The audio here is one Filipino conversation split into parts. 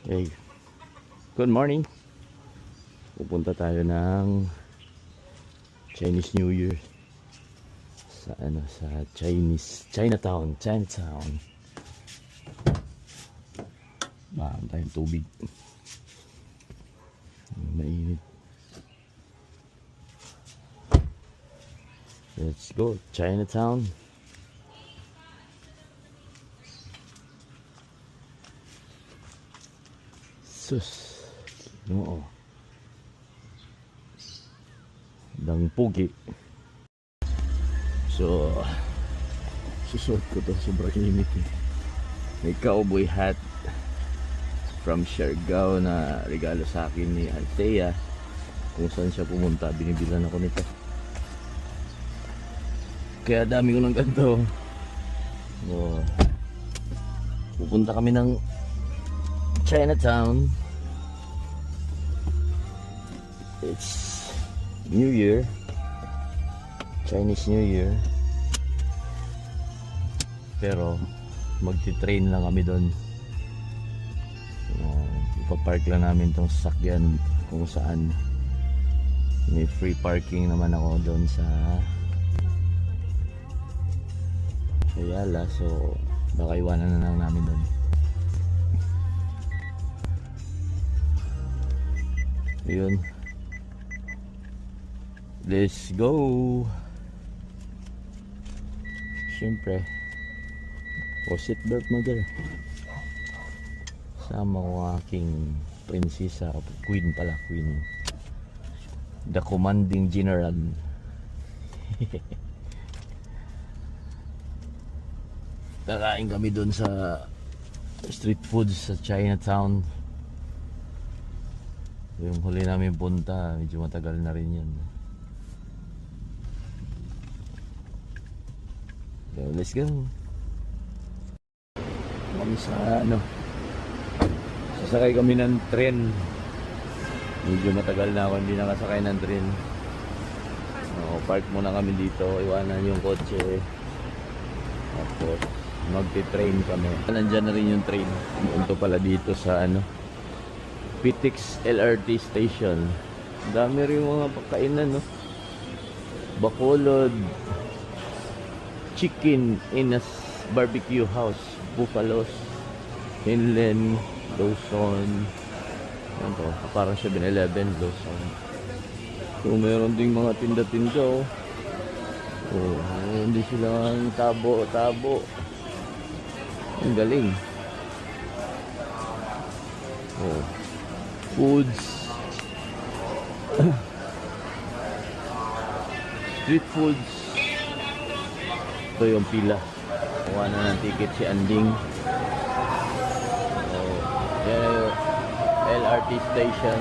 Hey, good morning. Pupunta tayo ng Chinese New Year sa Chinatown. Bahan tayong tubig. Mainit. Let's go, Chinatown. Sus. Oo. Dang pugi. So, susuot ko to. Sobrang init eh. May cowboy hat from Siargao na regalo sa akin ni Althea. Kung saan siya pumunta, binibilan ako nito. Kaya dami ko ng ganito. So, pupunta kami ng Chinatown. It's New Year, Chinese New Year, pero magti-train lang kami doon. Ipapark lang namin tong sasakyan kung saan. May free parking naman ako doon sa Ayala, so baka iwanan na lang namin doon. Yun. Let's go. Siyempre seatbelt mo dyan. Sama ko aking prinsesa, queen, the commanding general. Kakain kami doon sa street foods sa Chinatown. Yung huli namin punta, medyo matagal na rin yun. So, let's go. Kami sa sasakay kami ng tren. Medyo matagal na ako hindi nakasakay ng tren. Park muna kami dito, iwanan yung kotse. Tapos magti-train kami. Nandyan na rin yung train. Punto pala dito sa PTX LRT station. Dami rin mga pagkainan, no? Bacolod Chicken Innas Barbecue House, Buffalo's, Inland, Lawson. Yan to, parang 7-Eleven, Lawson. So meron ding mga tinda-tinda, hindi sila tabo. Ang galing. Foods. Street foods. Ito yung pila. Kuha na ng ticket si Anding. Yan LRT station.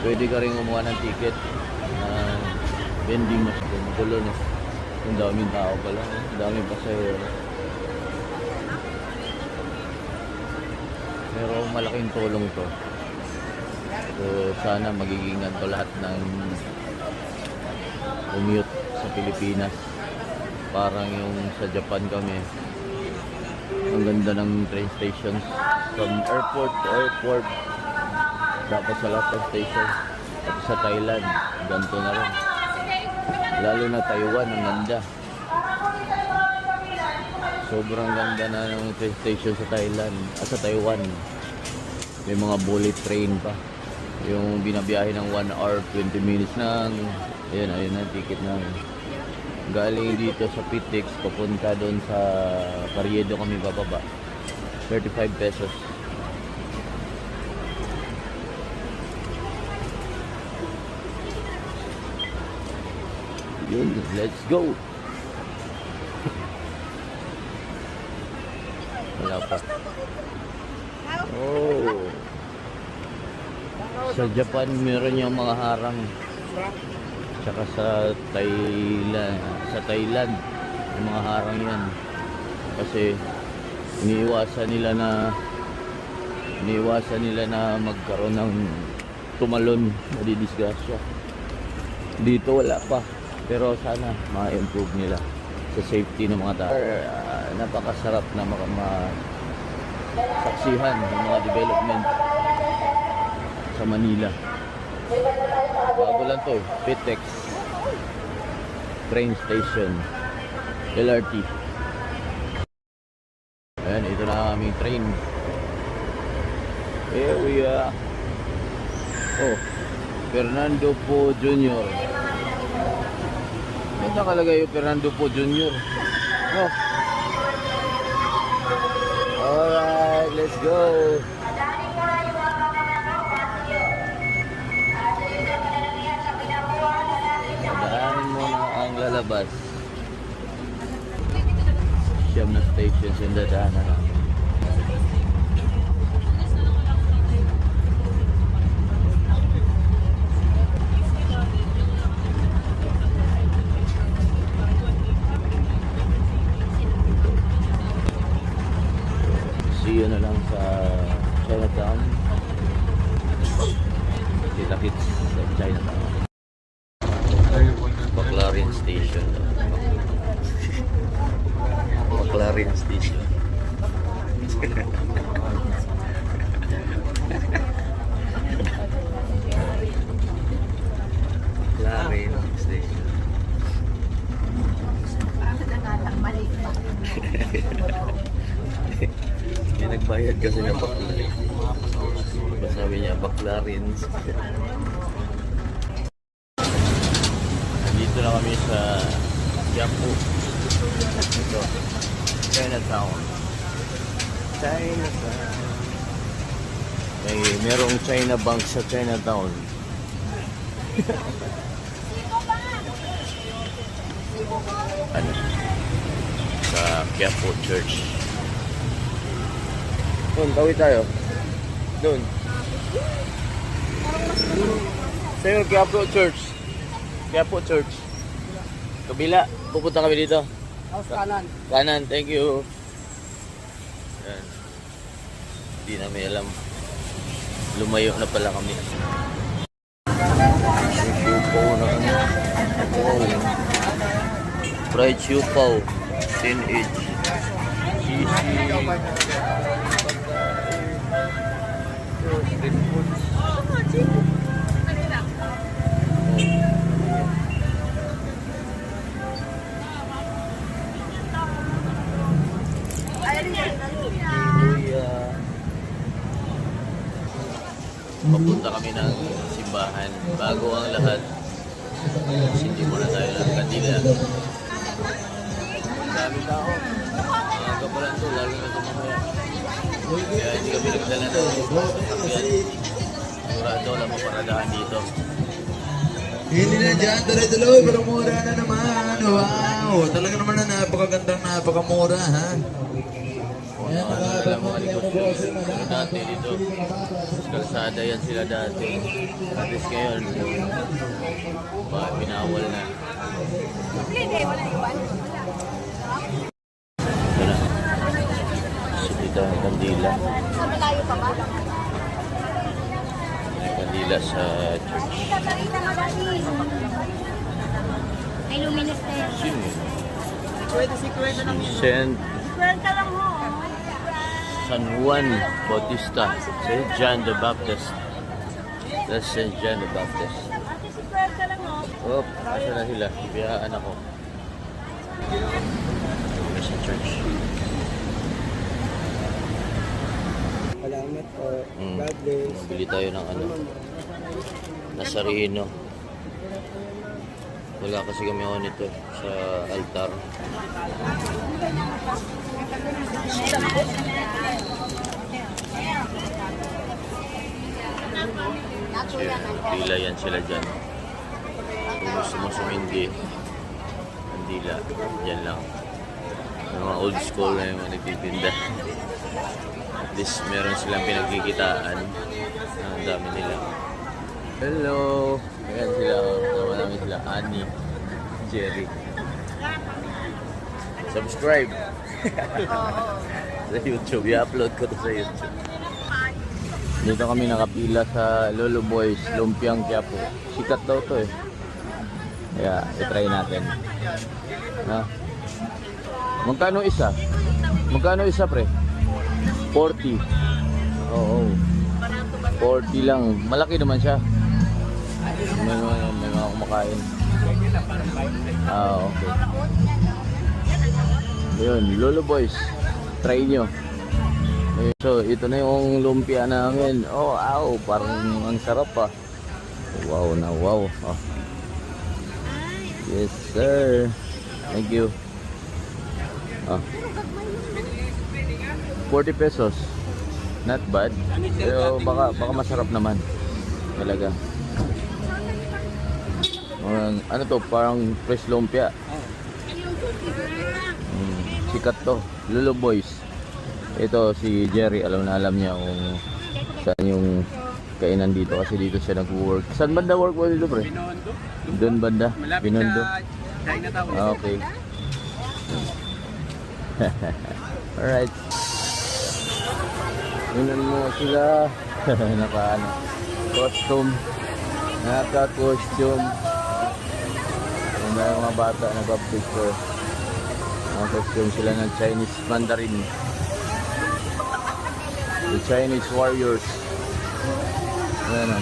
Pwede ka rin kumuha ng ticket na vending machine. Magulo na. Ang daming tao pala. Ang daming pasahero. Pero malaking tulong to. So sana magiging ganito lahat ng commute sa Pilipinas. Parang yung sa Japan kami. Ang ganda ng train stations. From airport to airport. Tapos sa lahat ng stations. Tapos sa Thailand. Ganito na rin. Lalo na Taiwan. Ang ganda. Sobrang ganda na ng train station sa Thailand. Sa Taiwan. May mga bullet train pa. Yung binabiyahe ng 1 hour 20 minutes na. Ayun na ticket namin. Galing dito sa PTX, papunta doon sa Carriedo kami bababa. 35 pesos. Yun, let's go. Wala pa. Sa Japan meron yung mga harang. Tsaka sa Thailand yung mga harang yan. Kasi iniiwasan nila na magkaroon ng tumalon, madidisgrasya. Dito wala pa. Pero sana ma-improve nila sa safety ng mga tao. Napakasarap na saksihan ng mga development sa Manila. Bago lang to, PTEX train station, LRT. Ayan, ito na ang aming train. Here we are. Oh, Fernando Po Jr. Ba't nakalagay yung Fernando Po Jr.? Oh. Alright, let's go. Daanin muna ang lalabas. Siyam na stations yung dadaanan namin. See you na lang sa Chinatown. Kita-kits sa Chinatown. Baclarin Station. Baclarin Station. Baclarin Station. May nagbayad kasi ng Baclarin. Sabi niya, Baclarin. Dito na kami sa Quiapo. Ito, Chinatown. Chinatown. Merong China Bank sa Chinatown. Ano? Sa Quiapo Church. Doon, tawid tayo. Doon. Sa'yo, Quiapo Church. Quiapo Church. Kabila. Pupunta kami dito. House kanan. Kanan, thank you. Yan. Hindi namin alam. Lumayo na pala kami. Siupaw na kami. Wow. Fried siupaw. 10 each. Cheesy. Street food. Papunta kami ng simbahan. Bago ang lahat, hindi muna tayo ng kandila. Ang dami tao. Mga kapalan to, lalo na ito mamaya. Kaya hindi kami nagdala ng sasakyan. Sigurado lang maparadahan dito. Hindi na dyan, tuloy-tuloy, pero mura na naman. Wow, talaga naman na napakagandang, napakamura, ha? Yan, mga negosyo. Dati dito, kalsada yan sila dati. At least ngayon, pinawal na. Ito na. Dito ang kandila. Malayo pa ba? Kandila sa church. May luminous na yan. Saint Kwenta lang ho. San Juan Bautista. Saint John the Baptist. That's Saint John the Baptist. Ate, si kwenta lang ho. Oh, asa na sila? Biyaan ako. Kami sa church. Salamat po. God bless. Bili tayo ng ano, Nazareno. Wala kasi kami ako nito sa altar. Pila yan sila dyan. Kung gusto mo sumindi, ang dila, dyan lang. Yung mga old school na yung mga nagtitinda. At least meron silang pinagkikitaan. Ang dami nila. Hello! Ayan sila. Tama namin sila. Annie, Jerry. Subscribe! Sa YouTube. I-upload ko to sa YouTube. Dito kami nakapila sa Lolo Boys, Lumpiang Quiapo. Sikat daw to eh. Kaya, i-try natin. Ha? Magkano isa? Magkano isa, pre? 40. Oo. 40 lang. Malaki naman siya. May mga kumakain. Okay. Yun, Lolo Boys. Try nyo. So, ito na yung lumpia namin. Oh, wow. Parang ang sarap pa. Wow na wow. Oh. Yes, sir. Thank you. Oh. 40 pesos. Not bad. Pero baka masarap naman. Talaga. Ano to? Parang fresh lumpia. Sikat to. Lolo Boys. Ito si Jerry. Alam niya kung saan yung kainan dito. Kasi dito siya nag-work. Saan banda work mo dito, pre? Binondo. Doon banda? Malapit Binondo? sa Chinatown. Okay. Alright. Tingnan mo sila. Costume. Naka-costume. May mga bata nagpa-picture. Naka-costume sila ng Chinese Mandarin. The Chinese Warriors. Ayan o.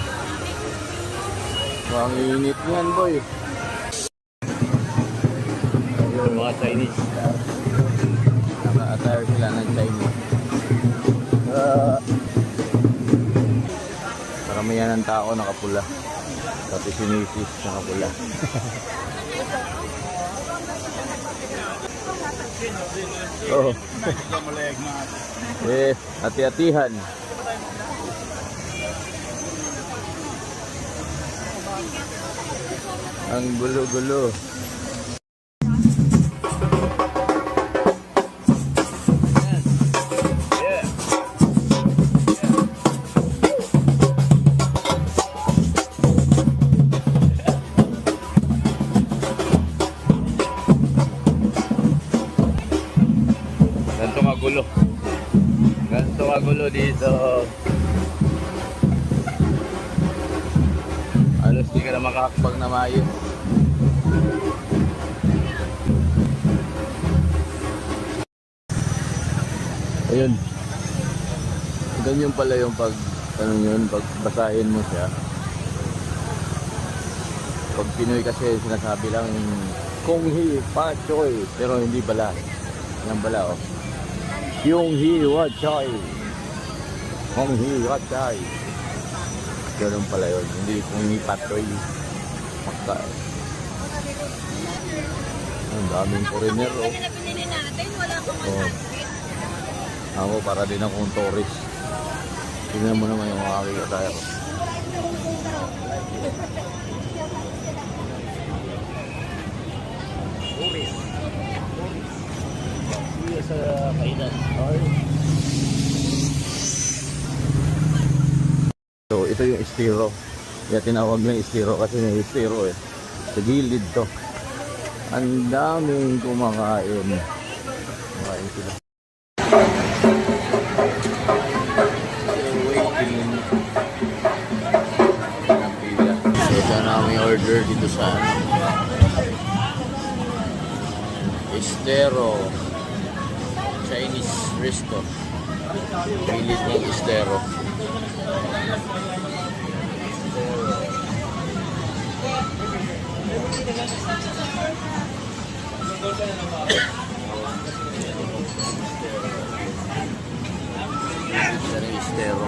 Ang init yan, boy. Ayun, mga Chinese. Naka-attire sila ng Chinese. Karamihan ng tao nakapula. Pati si Mrs. nakapula. Oh. Hati-hatihan. Ang gulo-gulo. Ganito kagulo dito. Halos di ka na makakapag na maayos. Ayun. Ganyan pala yung pag basahin mo siya. Pag Pinoy kasi sinasabi lang Kung Hi Pa Choy, pero hindi bala. Yan bala oh. Yung Hi Wa Choy. Kung Hi Wa Choy. Ganun pala yun. Hindi Kung Hi Pa Choy. Maka. Ang daming foreigner oh. Kasi na pinili natin, wala pang 100. Ako para din akong tourist. Tingnan mo naman yung aking attire ko. Sa kainan. So ito yung estero. Kaya tinawag na estero kasi may estero eh. Sa gilid to. Ang daming kumakain. Kumakain sila. Waiting. Ito na may order dito sa estero. Chinese resto. Pilit ng estero. Ito yung estero.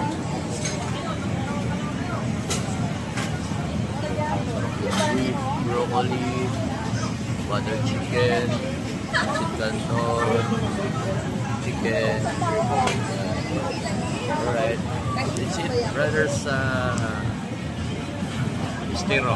Beef, broccoli, butter chicken, canton, chicken. Alright. That's it, brothers. Estero.